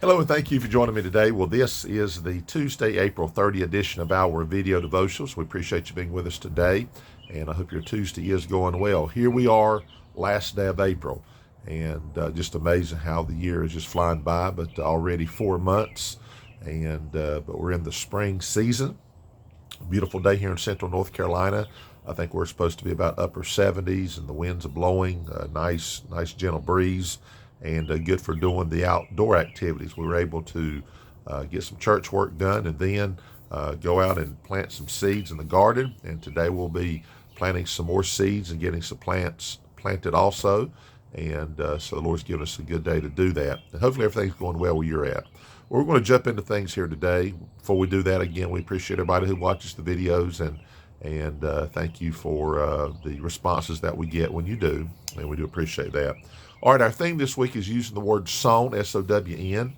Hello and thank you for joining me today. Well, this is the Tuesday, April 30 edition of our video devotionals. We appreciate you being with us today, and I hope your Tuesday is going well. Here we are, last day of April, and just amazing how the year is just flying by, but already 4 months, and but we're in the spring season. Beautiful day here in central North Carolina. I think we're supposed to be about upper 70s, and the winds are blowing, nice gentle breeze, and good for doing the outdoor activities. We were able to get some church work done and then go out and plant some seeds in the garden. And today we'll be planting some more seeds and getting some plants planted also. And so the Lord's given us a good day to do that. And hopefully everything's going well where you're at. Well, we're going to jump into things here today. Before we do that, again, we appreciate everybody who watches the videos, and thank you for the responses that we get when you do, and we do appreciate that. All right, our theme this week is using the word sown, S-O-W-N.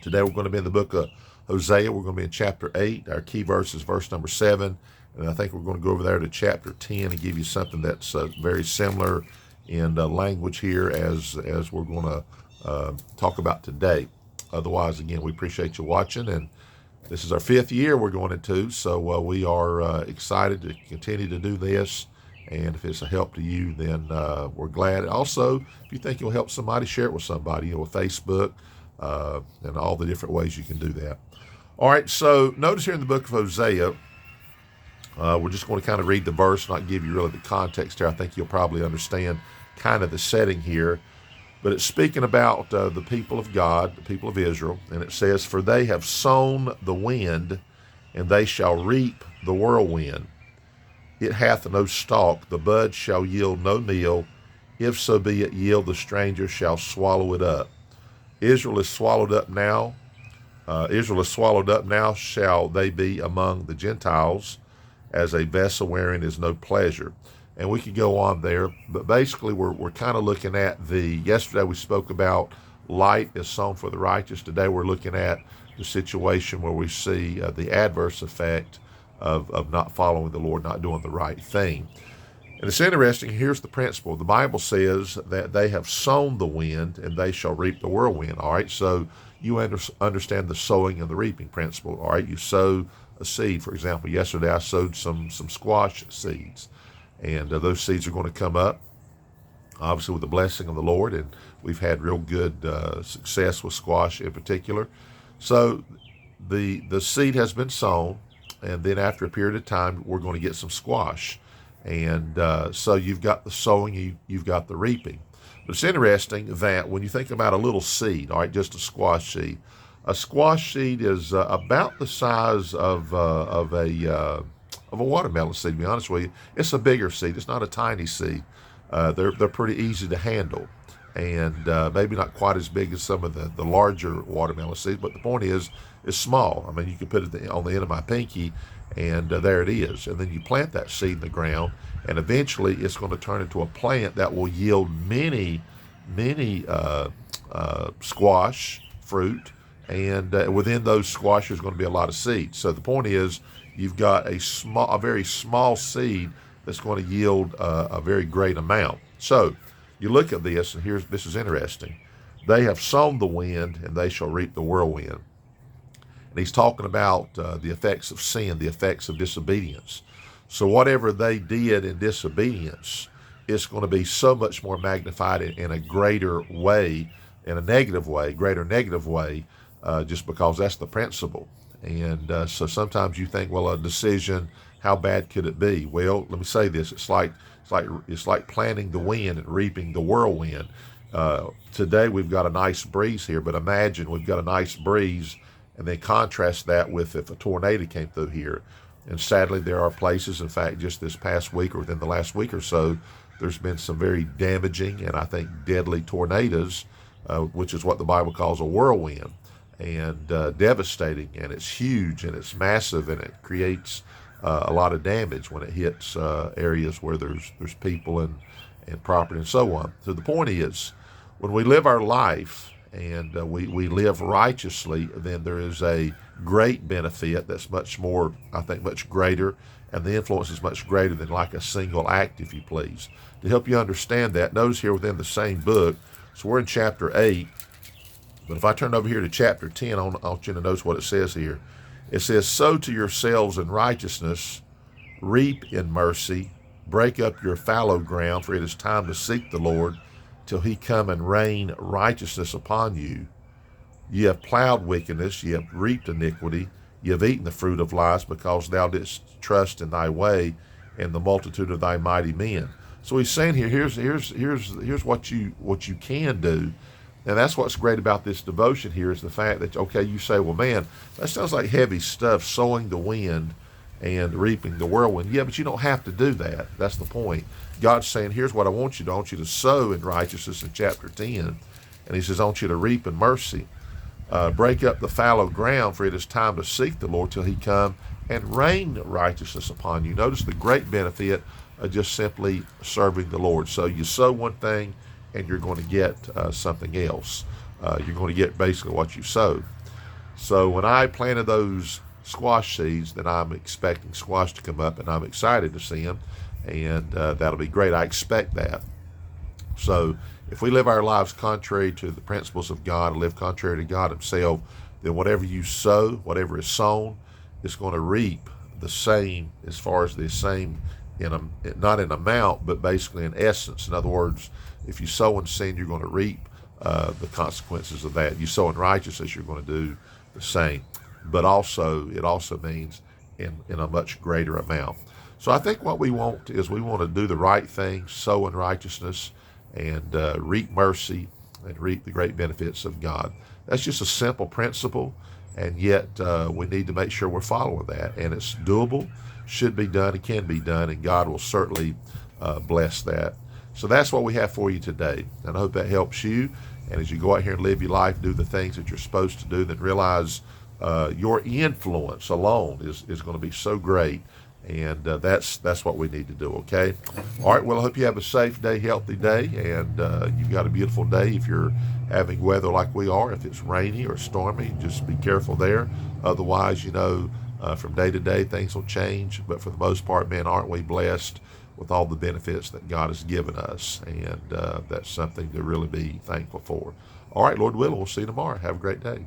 Today we're going to be in the book of Hosea. We're going to be in chapter 8. Our key verse is verse number 7, and I think we're going to go over there to chapter 10 and give you something that's very similar in language here as we're going to talk about today. Otherwise, again, we appreciate you watching, and this is our 5th year we're going into, so we are excited to continue to do this. And if it's a help to you, then we're glad. Also, if you think you'll help somebody, share it with somebody, with Facebook, and all the different ways you can do that. All right, so notice here in the book of Hosea, we're just going to kind of read the verse, not give you really the context here. I think you'll probably understand kind of the setting here. But it's speaking about the people of God, the people of Israel, and it says, "For they have sown the wind, and they shall reap the whirlwind. It hath no stalk, the bud shall yield no meal. If so be it yield, the stranger shall swallow it up. Israel is swallowed up now. Shall they be among the Gentiles, as a vessel wherein is no pleasure." And we could go on there, but basically we're kind of looking at yesterday we spoke about light is sown for the righteous. Today we're looking at the situation where we see the adverse effect of not following the Lord, not doing the right thing. And it's interesting, here's the principle. The Bible says that they have sown the wind and they shall reap the whirlwind. All right, so you understand the sowing and the reaping principle. All right, you sow a seed. For example, yesterday I sowed some squash seeds, and those seeds are going to come up, obviously with the blessing of the Lord, and we've had real good success with squash in particular. So the seed has been sown, and then after a period of time, we're going to get some squash. And so you've got the sowing, you've got the reaping. But it's interesting that when you think about a little seed, all right, just a squash seed is about the size of a watermelon seed, to be honest with you. It's a bigger seed. It's not a tiny seed. They're pretty easy to handle, and maybe not quite as big as some of the larger watermelon seeds, but the point is, it's small. I mean, you can put it on the end of my pinky, and there it is. And then you plant that seed in the ground, and eventually it's going to turn into a plant that will yield many squash fruit, and within those squash there's going to be a lot of seeds. So the point is, you've got a very small seed that's going to yield a very great amount. So you look at this, and this is interesting. They have sown the wind, and they shall reap the whirlwind. And he's talking about the effects of sin, the effects of disobedience. So whatever they did in disobedience, it's going to be so much more magnified in a greater way, in a negative way, greater negative way, just because that's the principle. And so sometimes you think, well, a decision, how bad could it be? Well, let me say this: it's like planting the wind and reaping the whirlwind. Today we've got a nice breeze here, but imagine we've got a nice breeze, and then contrast that with if a tornado came through here. And sadly, there are places, in fact, just this past week or within the last week or so, there's been some very damaging and I think deadly tornadoes, which is what the Bible calls a whirlwind. And devastating, and it's huge, and it's massive, and it creates a lot of damage when it hits areas where there's people and property and so on. So the point is, when we live our life and we live righteously, then there is a great benefit that's much more, I think, much greater, and the influence is much greater than like a single act, if you please. To help you understand that, notice here within the same book, so we're in chapter 8, But if I turn over here to chapter 10, I want you to notice what it says here. It says, sow to yourselves in righteousness, reap in mercy, break up your fallow ground, for it is time to seek the Lord till he come and rain righteousness upon you. Ye have plowed wickedness, ye have reaped iniquity, ye have eaten the fruit of lies, because thou didst trust in thy way and the multitude of thy mighty men. So he's saying here, here's what you can do. And that's what's great about this devotion here, is the fact that, okay, you say, well, man, that sounds like heavy stuff, sowing the wind and reaping the whirlwind. Yeah, but you don't have to do that. That's the point. God's saying, here's what I want you to do. I want you to sow in righteousness in chapter 10. And he says, I want you to reap in mercy. Break up the fallow ground, for it is time to seek the Lord till he come and rain righteousness upon you. Notice the great benefit of just simply serving the Lord. So you sow one thing, and you're going to get something else. You're going to get basically what you sowed. So when I planted those squash seeds, then I'm expecting squash to come up, and I'm excited to see them, and that'll be great. I expect that. So if we live our lives contrary to the principles of God, and live contrary to God himself, then whatever you sow, whatever is sown, is going to reap the same, as far as the same, not in amount, but basically in essence. In other words, if you sow in sin, you're going to reap the consequences of that. You sow in righteousness, you're going to do the same. But also, it also means in a much greater amount. So I think what we want is, we want to do the right thing, sow in righteousness, and reap mercy, and reap the great benefits of God. That's just a simple principle, and yet we need to make sure we're following that. And it's doable, should be done, it can be done, and God will certainly bless that. So that's what we have for you today, and I hope that helps you. And as you go out here and live your life, do the things that you're supposed to do, then realize your influence alone is going to be so great. And that's what we need to do, okay? All right, well, I hope you have a safe day, healthy day, and you've got a beautiful day. If you're having weather like we are, if it's rainy or stormy, just be careful there. Otherwise, from day to day, things will change. But for the most part, man, aren't we blessed with all the benefits that God has given us? And that's something to really be thankful for. All right, Lord willing, we'll see you tomorrow. Have a great day.